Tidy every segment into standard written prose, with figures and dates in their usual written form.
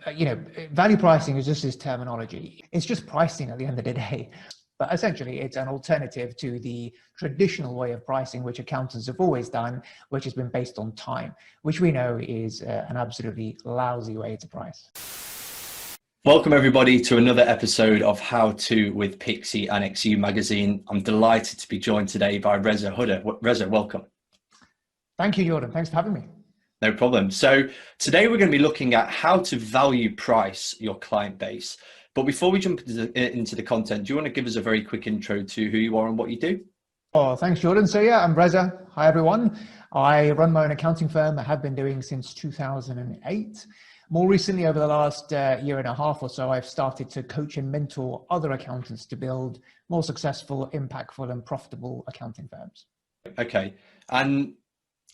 value pricing is just this terminology. It's just pricing at the end of the day. But essentially, it's an alternative to the traditional way of pricing, which accountants have always done, which has been based on time, which we know is an absolutely lousy way to price. Welcome everybody to another episode of How To with Pixie and XU magazine. I'm delighted to be joined today by Reza Hooda. Reza, welcome. Thank you, Jordan. Thanks for having me. No problem. So today we're going to be looking at how to value price your client base. But before we jump into the content, do you want to give us a very quick intro to who you are and what you do? Oh, thanks, Jordan. So yeah, I'm Reza. Hi, everyone. I run my own accounting firm. I have been doing since 2008. More recently, over the last year and a half or so, I've started to coach and mentor other accountants to build more successful, impactful, and profitable accounting firms. Okay. And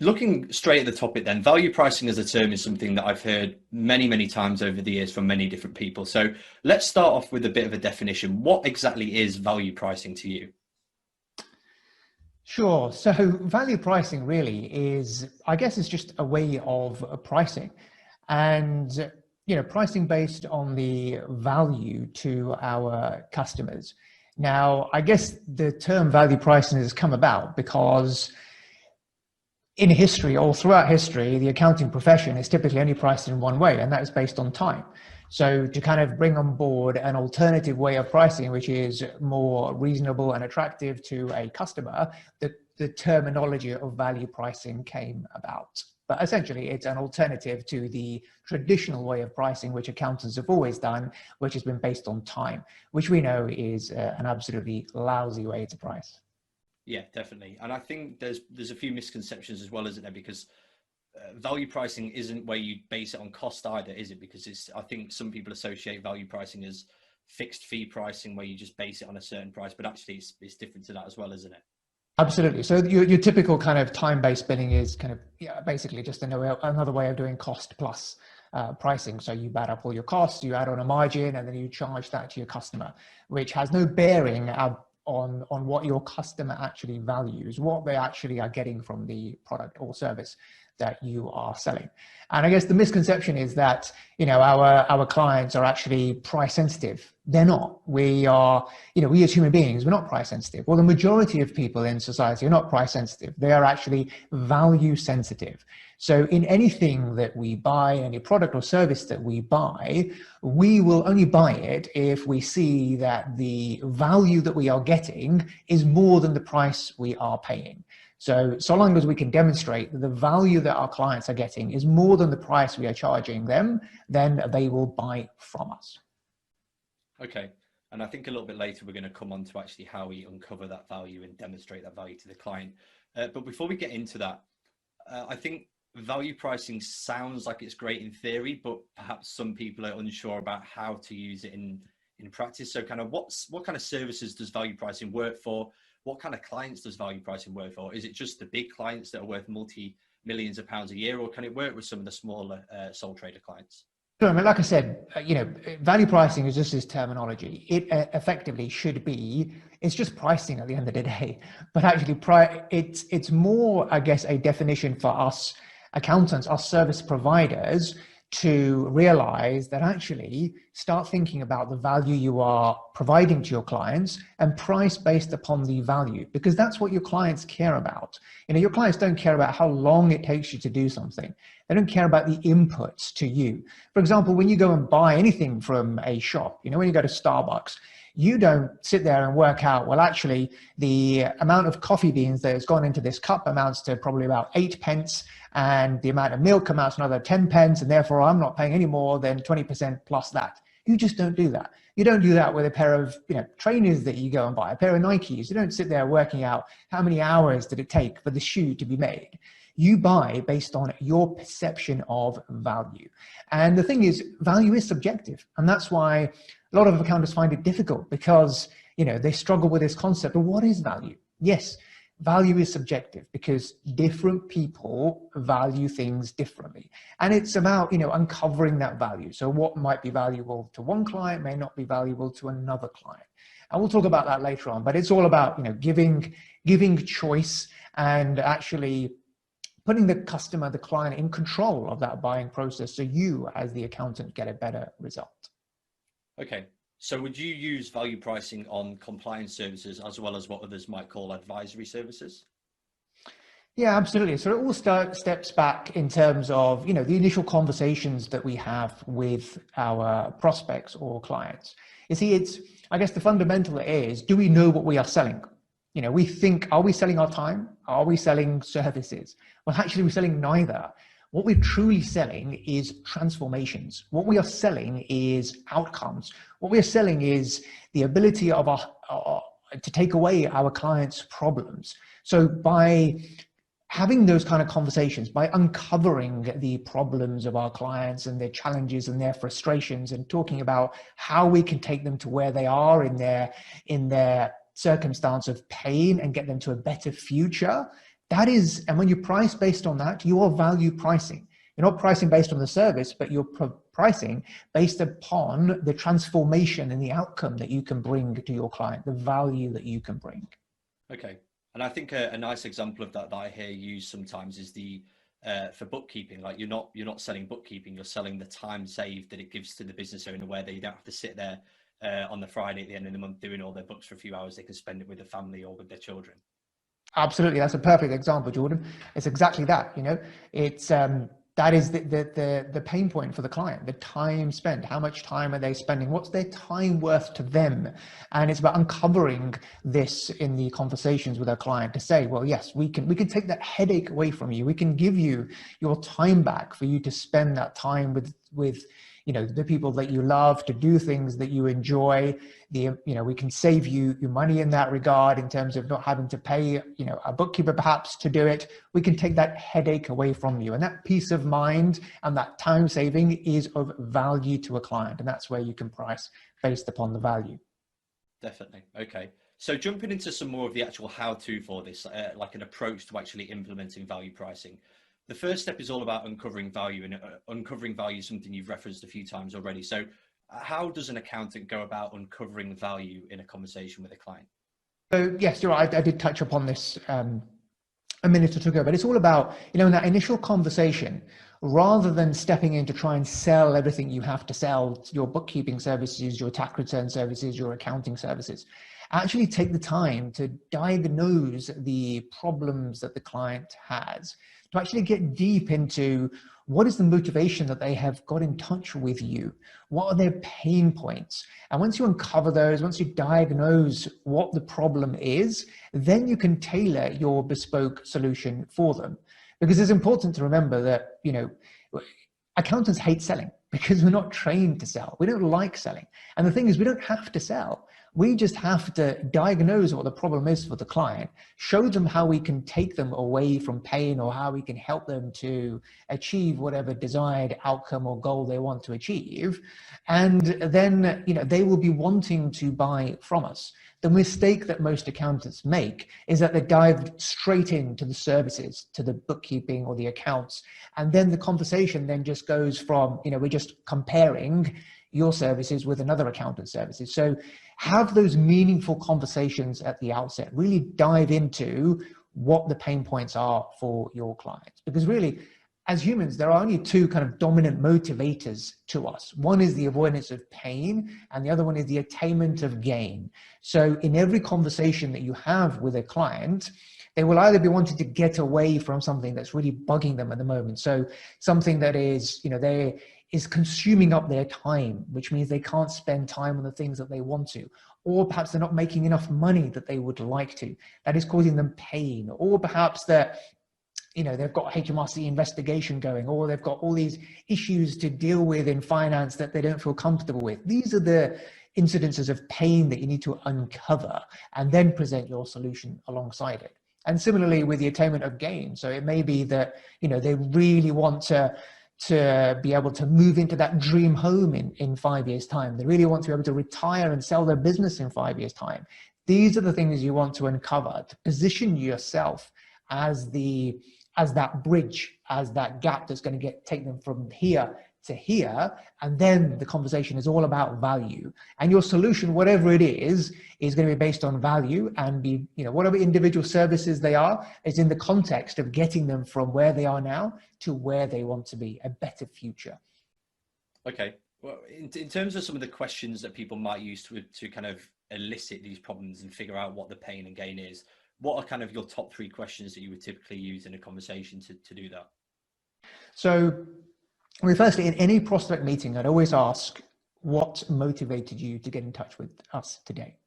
looking straight at the topic then, value pricing as a term is something that I've heard many, many times over the years from many different people. So let's start off with a bit of a definition. What exactly is value pricing to you? Sure. So value pricing really is, I guess, it's just a way of pricing. And, pricing based on the value to our customers. Now, I guess the term value pricing has come about because in history, all throughout history, the accounting profession is typically only priced in one way, and that is based on time. So to kind of bring on board an alternative way of pricing, which is more reasonable and attractive to a customer, the terminology of value pricing came about. But essentially, it's an alternative to the traditional way of pricing, which accountants have always done, which has been based on time, which we know is an absolutely lousy way to price. Yeah, definitely. And I think there's a few misconceptions as well, isn't there? Because value pricing isn't where you base it on cost either, is it? Because I think some people associate value pricing as fixed fee pricing, where you just base it on a certain price, but actually it's different to that as well, isn't it? Absolutely. So your typical kind of time-based billing is kind of basically just another way of doing cost plus pricing. So you add up all your costs, you add on a margin, and then you charge that to your customer, which has no bearing on what your customer actually values, what they actually are getting from the product or service that you are selling. And I guess the misconception is that, our clients are actually price sensitive. They're not. We are, we as human beings, we're not price sensitive. Well, the majority of people in society are not price sensitive. They are actually value sensitive. So in anything that we buy, any product or service that we buy, we will only buy it if we see that the value that we are getting is more than the price we are paying. So long as we can demonstrate that the value that our clients are getting is more than the price we are charging them, then they will buy from us. Okay. And I think a little bit later, we're going to come on to actually how we uncover that value and demonstrate that value to the client. But before we get into that, I think value pricing sounds like it's great in theory, but perhaps some people are unsure about how to use it in practice. So kind of what kind of services does value pricing work for? What kind of clients does value pricing work for? Is it just the big clients that are worth multi-millions of pounds a year, or can it work with some of the smaller sole trader clients? Sure. I mean, like I said, value pricing is just this terminology. It effectively should be, it's just pricing at the end of the day. But actually, it's more, I guess, a definition for us accountants, our service providers, to realize that actually start thinking about the value you are providing to your clients and price based upon the value, because that's what your clients care about. Your clients don't care about how long it takes you to do something. They don't care about the inputs to you. For example, when you go and buy anything from a shop, when you go to Starbucks, you don't sit there and work out, well, actually, the amount of coffee beans that has gone into this cup amounts to probably about 8 pence, and the amount of milk amounts to another 10 pence, and therefore I'm not paying any more than 20% plus that. You just don't do that. You don't do that with a pair of trainers that you go and buy, a pair of Nikes. You don't sit there working out how many hours did it take for the shoe to be made. You buy based on your perception of value. And the thing is, value is subjective. And that's why a lot of accountants find it difficult, because, they struggle with this concept of what is value? Yes, value is subjective because different people value things differently. And it's about, uncovering that value. So what might be valuable to one client may not be valuable to another client. And we'll talk about that later on, but it's all about, giving choice and actually putting the customer, the client in control of that buying process, so you as the accountant get a better result. Okay. So would you use value pricing on compliance services as well as what others might call advisory services? Yeah, absolutely. So it all steps back in terms of, you know, the initial conversations that we have with our prospects or clients. You see, it's, I guess the fundamental is, do we know what we are selling? You know, we think, are we selling our time? Are we selling services? Well, actually, we're selling neither. What we're truly selling is transformations. What we are selling is outcomes. What we are selling is the ability of to take away our clients' problems. So by having those kind of conversations, by uncovering the problems of our clients and their challenges and their frustrations, and talking about how we can take them to where they are in their circumstance of pain and get them to a better future. That is, and when you price based on that, you are value pricing. You're not pricing based on the service, but you're pricing based upon the transformation and the outcome that you can bring to your client, the value that you can bring. Okay. And I think a nice example of that I hear used sometimes is the for bookkeeping. Like you're not selling bookkeeping, you're selling the time saved that it gives to the business owner, where they don't have to sit there on the Friday at the end of the month doing all their books for a few hours. They can spend it with the family or with their children. Absolutely, that's a perfect example, Jordan. It's exactly that. You know, it's that is the pain point for the client, the time spent. How much time are they spending? What's their time worth to them? And it's about uncovering this in the conversations with our client to say, well, yes, we can take that headache away from you. We can give you your time back for you to spend that time with you know, the people that you love, to do things that you enjoy. You know, we can save you money in that regard, in terms of not having to pay, you know, a bookkeeper perhaps to do it. We can take that headache away from you, and that peace of mind and that time saving is of value to a client. And that's where you can price based upon the value. Definitely. Okay. So jumping into some more of the actual how-to for this, like an approach to actually implementing value pricing. The first step is all about uncovering value, and uncovering value is something you've referenced a few times already. So how does an accountant go about uncovering value in a conversation with a client? So yes, you're right. I did touch upon this a minute or two ago, but it's all about, you know, in that initial conversation, rather than stepping in to try and sell everything you have to sell, your bookkeeping services, your tax return services, your accounting services, actually take the time to diagnose the problems that the client has, to actually get deep into what is the motivation that they have got in touch with you? What are their pain points? And once you uncover those, once you diagnose what the problem is, then you can tailor your bespoke solution for them. Because it's important to remember that, you know, accountants hate selling because we're not trained to sell. We don't like selling. And the thing is, we don't have to sell. We just have to diagnose what the problem is for the client, show them how we can take them away from pain, or how we can help them to achieve whatever desired outcome or goal they want to achieve. And then, you know, they will be wanting to buy from us. The mistake that most accountants make is that they dive straight into the services, to the bookkeeping or the accounts. And then the conversation then just goes from, you know, we're just comparing your services with another accountant's services. So have those meaningful conversations at the outset. Really dive into what the pain points are for your clients. Because really, as humans, there are only two kind of dominant motivators to us. One is the avoidance of pain, and the other one is the attainment of gain. So in every conversation that you have with a client, they will either be wanting to get away from something that's really bugging them at the moment. So something that is, you know, is consuming up their time, which means they can't spend time on the things that they want to. Or perhaps they're not making enough money that they would like to. That is causing them pain. Or perhaps that, you know, they've got HMRC investigation going, or they've got all these issues to deal with in finance that they don't feel comfortable with. These are the incidences of pain that you need to uncover and then present your solution alongside it. And similarly with the attainment of gain. So it may be that, you know, they really want to be able to move into that dream home in 5 years' time. They really want to be able to retire and sell their business in 5 years' time. These are the things you want to uncover, to position yourself as that bridge, as that gap that's going to take them from here to here, and then the conversation is all about value. And your solution, whatever it is going to be based on value, and be, whatever individual services they are, is in the context of getting them from where they are now to where they want to be, a better future. Okay. Well, in terms of some of the questions that people might use to kind of elicit these problems and figure out what the pain and gain is, what are kind of your top 3 questions that you would typically use in a conversation to do that? So, firstly, in any prospect meeting, I'd always ask, what motivated you to get in touch with us today?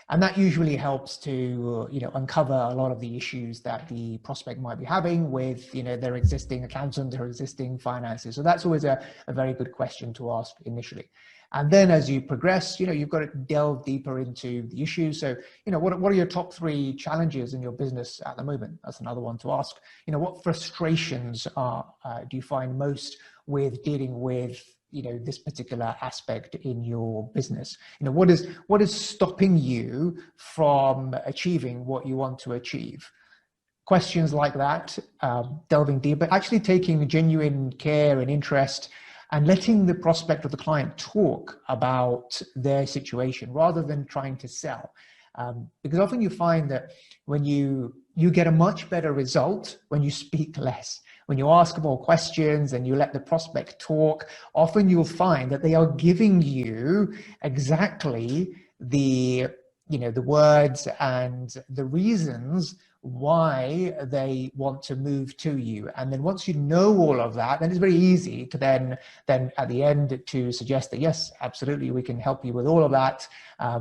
And that usually helps to, uncover a lot of the issues that the prospect might be having with, their existing accountant, their existing finances. So that's always a very good question to ask initially. And then as you progress, you've got to delve deeper into the issues. So, what are your top 3 challenges in your business at the moment? That's another one to ask. What frustrations do you find most with dealing with this particular aspect in your business? What is stopping you from achieving what you want to achieve? Questions like that, delving deeper, actually taking genuine care and interest, and letting the prospect or the client talk about their situation rather than trying to sell. Because often you find that when you get a much better result when you speak less. When you ask more questions and you let the prospect talk, often you'll find that they are giving you exactly the words and the reasons why they want to move to you. And then once you know all of that, then it's very easy to then at the end to suggest that, yes, absolutely, we can help you with all of that.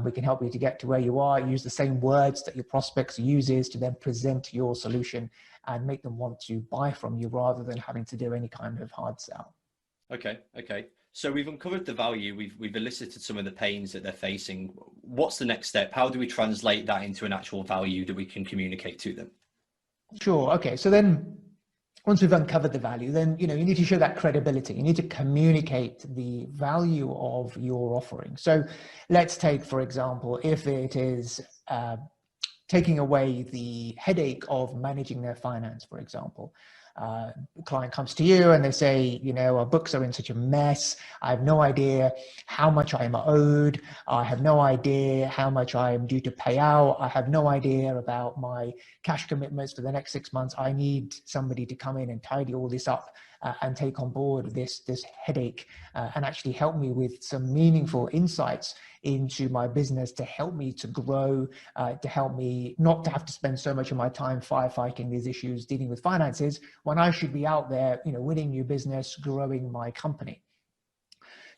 We can help you to get to where you are, use the same words that your prospects uses to then present your solution and make them want to buy from you rather than having to do any kind of hard sell. Okay. So we've uncovered the value, we've elicited some of the pains that they're facing. What's the next step? How do we translate that into an actual value that we can communicate to them? Sure. Okay. So then once we've uncovered the value, then you need to show that credibility. You need to communicate the value of your offering. So let's take, for example, if it is taking away the headache of managing their finance, for example. A client comes to you and they say, our books are in such a mess. I have no idea how much I am owed. I have no idea how much I am due to pay out. I have no idea about my cash commitments for the next 6 months. I need somebody to come in and tidy all this up and take on board this headache and actually help me with some meaningful insights into my business to help me to grow, to help me not to have to spend so much of my time firefighting these issues, dealing with finances, when I should be out there, winning new business, growing my company.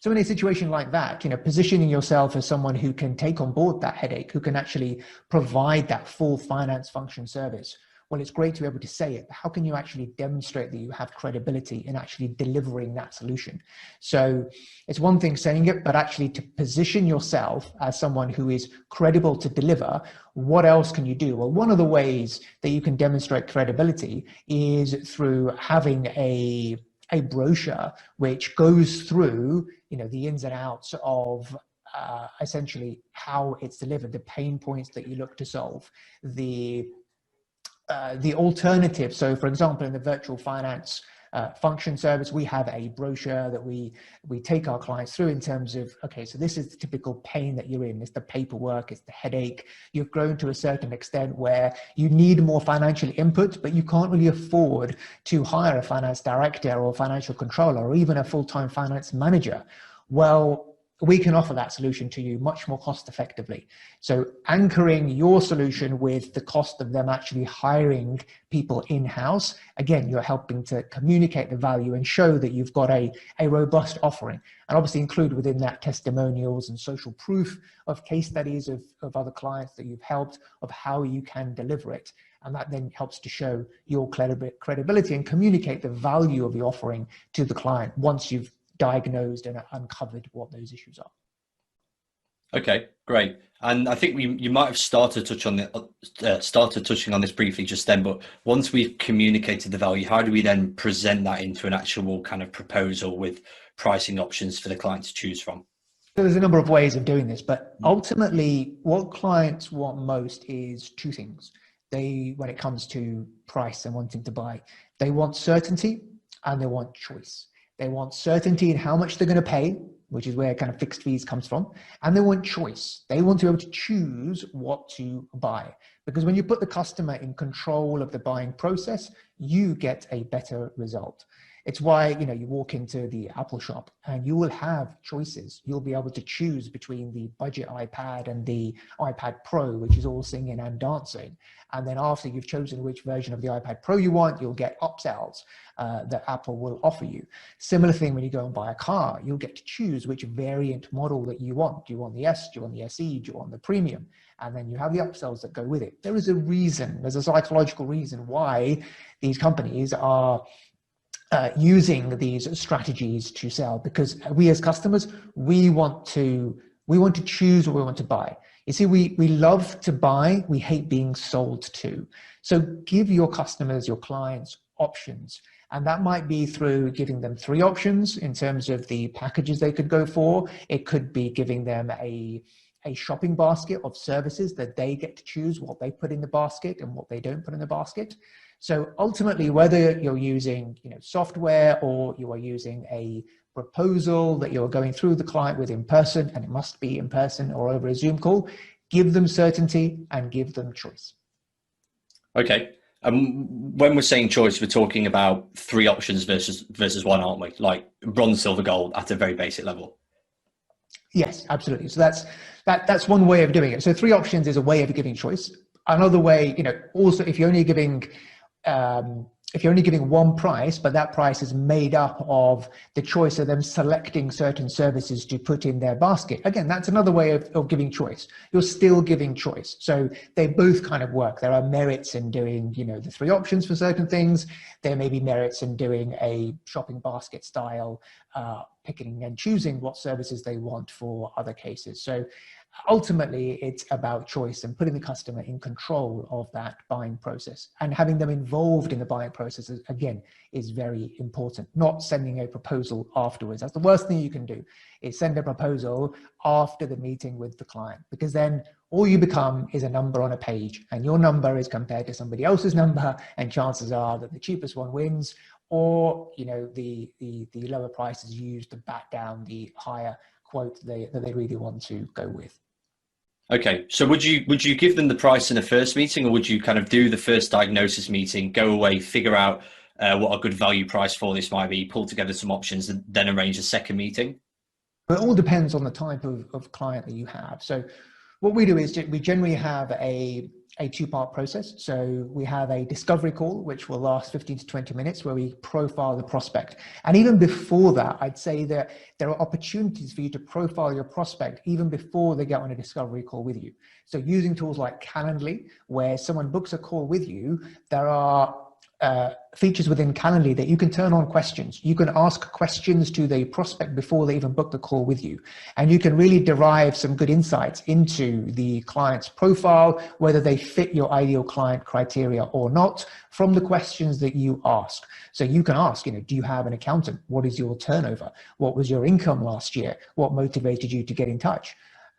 So in a situation like that, positioning yourself as someone who can take on board that headache, who can actually provide that full finance function service. Well, it's great to be able to say it, but how can you actually demonstrate that you have credibility in actually delivering that solution? So it's one thing saying it, but actually to position yourself as someone who is credible to deliver, what else can you do? Well, one of the ways that you can demonstrate credibility is through having a brochure which goes through, the ins and outs of essentially how it's delivered, the pain points that you look to solve, the alternative. So for example, in the virtual finance function service, we have a brochure that we take our clients through in terms of, okay, so this is the typical pain that you're in. It's the paperwork, it's the headache. You've grown to a certain extent where you need more financial input, but you can't really afford to hire a finance director or financial controller or even a full-time finance manager. Well, we can offer that solution to you much more cost effectively. So anchoring your solution with the cost of them actually hiring people in-house, again, you're helping to communicate the value and show that you've got a robust offering, and obviously include within that testimonials and social proof of case studies of other clients that you've helped, of how you can deliver it. And that then helps to show your credibility and communicate the value of the offering to the client once you've diagnosed and uncovered what those issues are. Okay, great. And I think you might have started touching on this briefly just then, but once we've communicated the value, how do we then present that into an actual kind of proposal with pricing options for the client to choose from? So there's a number of ways of doing this, but ultimately what clients want most is 2 things. When it comes to price and wanting to buy, they want certainty and they want choice. They want certainty in how much they're going to pay, which is where kind of fixed fees comes from. And they want choice. They want to be able to choose what to buy. Because when you put the customer in control of the buying process, you get a better result. It's why, you walk into the Apple shop and you will have choices. You'll be able to choose between the budget iPad and the iPad Pro, which is all singing and dancing. And then after you've chosen which version of the iPad Pro you want, you'll get upsells that Apple will offer you. Similar thing when you go and buy a car, you'll get to choose which variant model that you want. Do you want the S? Do you want the SE? Do you want the Premium? And then you have the upsells that go with it. There is a reason, there's a psychological reason why these companies are using these strategies to sell, because we as customers, we want to choose what we want to buy. You see, we love to buy, we hate being sold to. So give your customers, your clients, options. And that might be through giving them 3 options in terms of the packages they could go for. It could be giving them a shopping basket of services that they get to choose what they put in the basket and what they don't put in the basket. So ultimately, whether you're using software or you are using a proposal that you're going through the client with in person, and it must be in person or over a Zoom call, give them certainty and give them choice. Okay. When we're saying choice, we're talking about 3 options versus 1, aren't we? Like bronze, silver, gold at a very basic level. Yes, absolutely. So that's one way of doing it. So 3 options is a way of giving choice. Another way, also if you're only giving one price, but that price is made up of the choice of them selecting certain services to put in their basket. Again, that's another way of giving choice. You're still giving choice. So they both kind of work. There are merits in doing, the 3 options for certain things. There may be merits in doing a shopping basket style, picking and choosing what services they want for other cases. So ultimately, it's about choice and putting the customer in control of that buying process, and having them involved in the buying process, again, is very important. Not sending a proposal afterwards. That's the worst thing you can do, is send a proposal after the meeting with the client, because then all you become is a number on a page, and your number is compared to somebody else's number, and chances are that the cheapest one wins, or the lower price is used to back down the higher quote that they really want to go with. Okay, so would you give them the price in the first meeting, or would you kind of do the first diagnosis meeting, go away, figure out what a good value price for this might be, pull together some options, and then arrange a second meeting? It all depends on the type of client that you have. So what we do is we generally have a 2-part process. So we have a discovery call, which will last 15 to 20 minutes, where we profile the prospect. And even before that, I'd say that there are opportunities for you to profile your prospect even before they get on a discovery call with you. So using tools like Calendly, where someone books a call with you, there are features within Calendly that you can turn on questions. You can ask questions to the prospect before they even book the call with you. And you can really derive some good insights into the client's profile, whether they fit your ideal client criteria or not, from the questions that you ask. So you can ask, do you have an accountant? What is your turnover? What was your income last year? What motivated you to get in touch?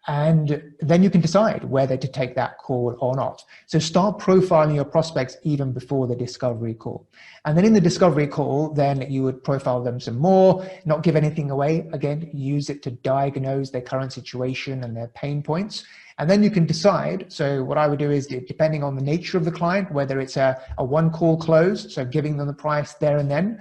And then you can decide whether to take that call or not. So start profiling your prospects even before the discovery call. And then in the discovery call, then you would profile them some more, not give anything away. Again, use it to diagnose their current situation and their pain points. And then you can decide. So what I would do is, depending on the nature of the client, whether it's a 1-call close, so giving them the price there and then,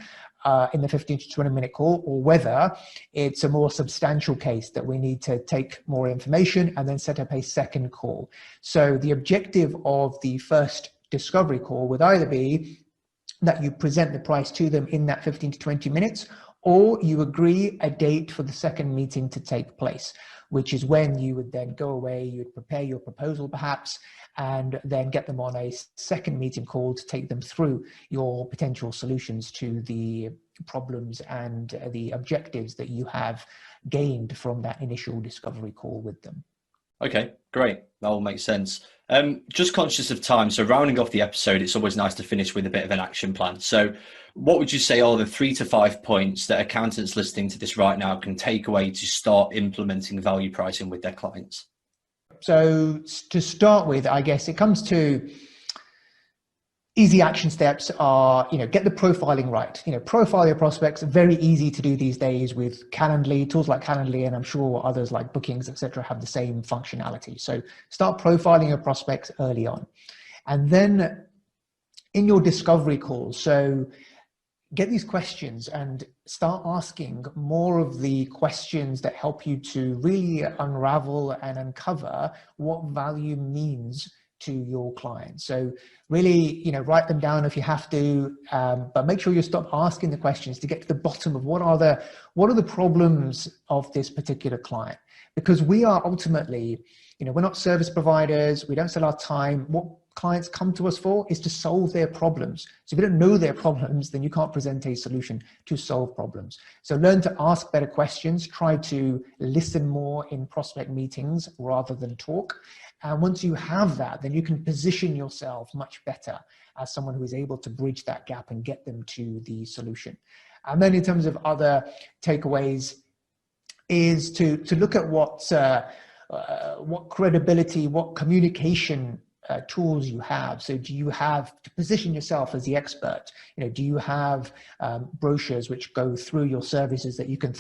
in the 15 to 20 minute call, or whether it's a more substantial case that we need to take more information and then set up a second call. So the objective of the first discovery call would either be that you present the price to them in that 15 to 20 minutes, or you agree a date for the second meeting to take place, which is when you would then go away, you'd prepare your proposal perhaps, and then get them on a second meeting call to take them through your potential solutions to the problems and the objectives that you have gained from that initial discovery call with them. Okay, great. That all makes sense. Just conscious of time, so rounding off the episode, it's always nice to finish with a bit of an action plan. So what would you say are the 3 to 5 points that accountants listening to this right now can take away to start implementing value pricing with their clients? So to start with, I guess it comes to easy action steps are, get the profiling right. Profile your prospects. Very easy to do these days with Calendly, tools like Calendly, and I'm sure others like Bookings, etc., have the same functionality. So start profiling your prospects early on. And then in your discovery calls, so get these questions and start asking more of the questions that help you to really unravel and uncover what value means to your clients. So really, write them down if you have to, but make sure you stop asking the questions to get to the bottom of what are the problems of this particular client. Because we are ultimately, we're not service providers. We don't sell our time. What clients come to us for is to solve their problems. So if you don't know their problems, then you can't present a solution to solve problems. So learn to ask better questions. Try to listen more in prospect meetings rather than talk. And once you have that, then you can position yourself much better as someone who is able to bridge that gap and get them to the solution. And then in terms of other takeaways is to look at what credibility, what communication tools you have. So do you have to position yourself as the expert? Do you have brochures which go through your services that you can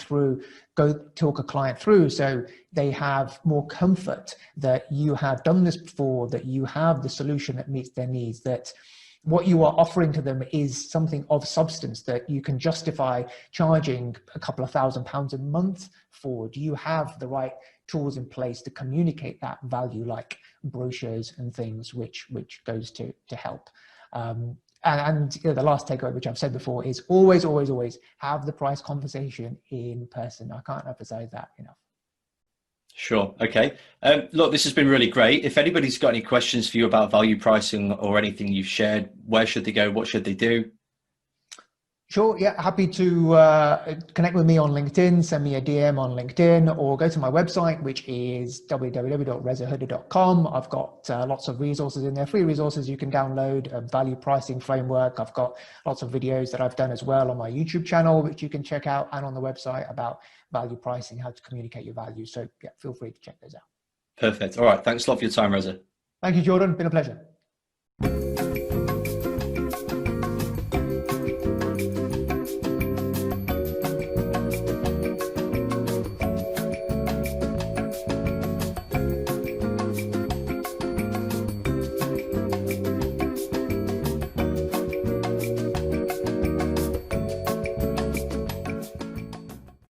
go talk a client through, so they have more comfort that you have done this before, that you have the solution that meets their needs, that what you are offering to them is something of substance that you can justify charging a couple of £1,000 a month for? Do you have the right tools in place to communicate that value, like brochures and things, which goes to help? And the last takeaway, which I've said before, is always have the price conversation in person. I can't emphasize that enough. Sure. Okay. Look, this has been really great. If anybody's got any questions for you about value pricing or anything you've shared, where should they go? What should they do? Sure. Yeah. Happy to connect with me on LinkedIn, send me a DM on LinkedIn, or go to my website, which is www.rezahooda.com. I've got lots of resources in there, free resources you can download, a value pricing framework. I've got lots of videos that I've done as well on my YouTube channel, which you can check out, and on the website about value pricing, how to communicate your value. So yeah, feel free to check those out. Perfect. All right. Thanks a lot for your time, Reza. Thank you, Jordan. Been a pleasure.